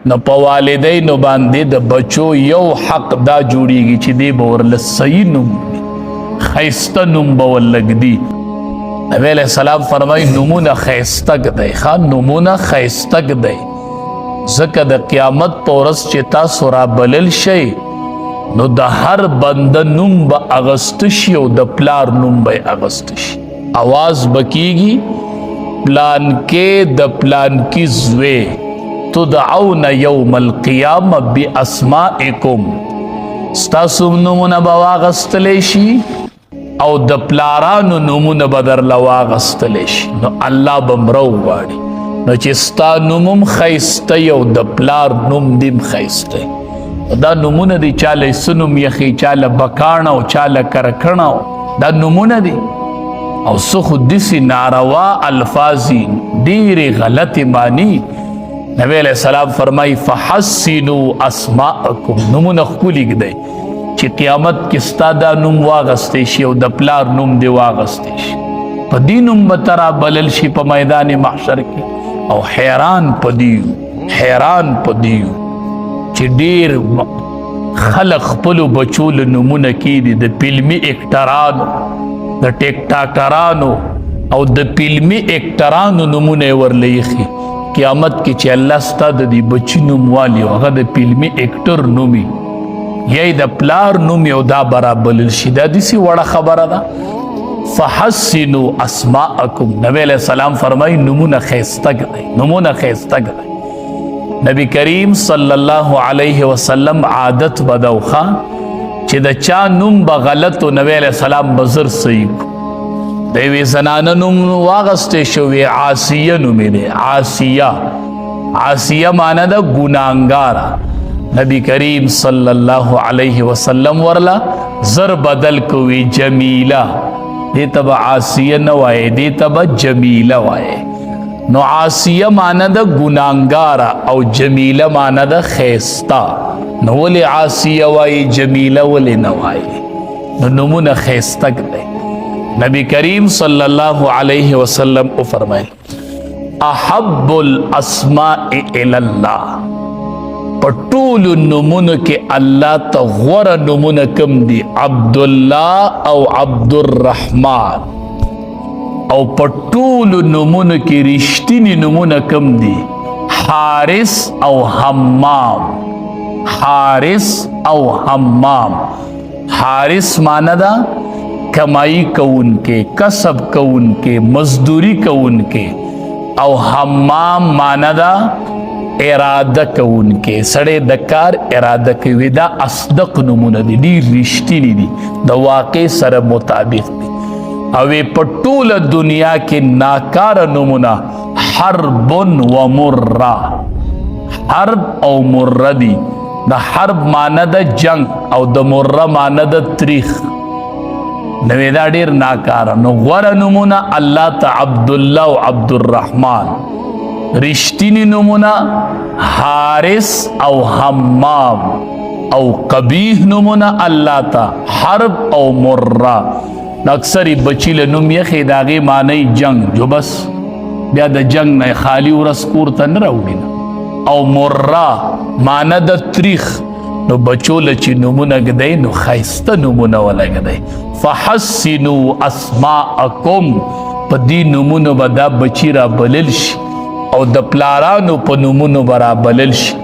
نو په والدینو باندې د بچو یو حق دا جوړیږي چې دی به ورله صحیح نوم ښایسته نوم به ورلږدي. نبی علیه السلام فرمایي نومونه ښایسته دی، نومونه ښایسته دی، ځکه د قیامت په ورځ چې تاسو رابلل شئ نو د هر بنده نوم به اغسته شي او د پلار نوم به اغسته شي. آواز بکیږي پلانکې د پلانکي زوی تدعون یوم القیامه باسمائکم، ستاسو نومونه به واغستلی شي او د پلارانو نومونه به درله واغستلی شي. نو الله به مره وغواړي نو چې ستا نوم هم ښایسته او د پلار نوم دې هم ښایسته. دا نومونه دي چاله څه نوم یخي، چاله بکاڼه او چاله کرکڼه، دا نومونه دي او څه خو داسې ناروا الفاظ ډېرې غلطې معنی. نبی علیہ السلام فرمائی فحسنوا اسماءکم، نمونه ښکلي ږدئ چې قیامت کې ستا دا نوم واغستی شي او د پلار نوم دې واغستی شي، په دې نوم به ته رابلل شي په میدان محشر کې. او حیران په دې حیران په دې چې ډېر خلق خپلو بچو له نومونه کېږدي، د فلمي اکټرانو، د ټیک ټاکرانو او د فلمي اکټرانو نومونه یې ورله ایښي. قیامت کې چې الله ستا د دې بچي نوم والي او هغه د فلمي اکټر نومي یا یې د پلار نومي او دا به رابلل شي، دا داسې وړه خبره ده. فحسنوا اسماءکم، نبی علیہ السلام فرمایي نومونه ښایسته کړئ، نومونه ښایسته کړئ. نبی کریم صلی الله علیه وسلم عادت به ده چې د چا نوم به غلط و نبی علیہ السلام به زر صحیح کړو. د یوې زنانه نوم واغستی شوی عاصیه نومې دی، عاصیه معنی ده ګناهګاره. نبی کریم صلی الله علیه وسلم ورله زر بدل کوي جمیله، دې ته به عاصیه نه وایې، دې ته به جمیله وایې. نو عاصیه معنی ده ګناهګاره او جمیله معنی ده ښایسته. نو ولې عاصیه وایي جمیله ولې نه وایي؟ نو نومونه ښایسته کړئ. نبی کریم صلی الله علیه وسلم او فرمایل احب الاسماء الی الله، په ټولو نومونو کې الله ته غوره نومونه کوم دي؟ عبدالله او عبدالرحمن. او په ټولو نومونو کې رښتینی نومونه کوم دي؟ حارث او حمام. حارث او حمام. حارث معنی ده کمائی کون کے، کسب کون کے، مزدوری کون کے. او حمام معنی دا اراده کون کے، سړی د کار اراده کوي. دا اصدق نومونه دي، ډېر رښتیني دي، د واقع سره مطابق دي. او په ټوله دنیا کې ناکاره نومونه حرب و مره، حرب او مره دي. د حرب معنی د جنگ او د مره معنی د تریخ. نوې دا ډېر ناکاره. نو غوره نومونه الله ته عبدالله او عبدالرحمن، رښتینی نومونه حارث او حمام، او قبیح نومونه الله ته حرب او مره. اکثر بچی له نوم یخې د هغې معنی جنگ، جو بس بیا د جنگ نه خالی ورځ کور ته نه راوړي. او مره معنی د تریخ. نو بچو له چې نومونه ږدئ نو ښایسته نومونه ولږدئ. فحسنوا اسماءکم، په دې نومونو به دا بچي رابلل شي او د پلارانو په نومونو به رابلل شي.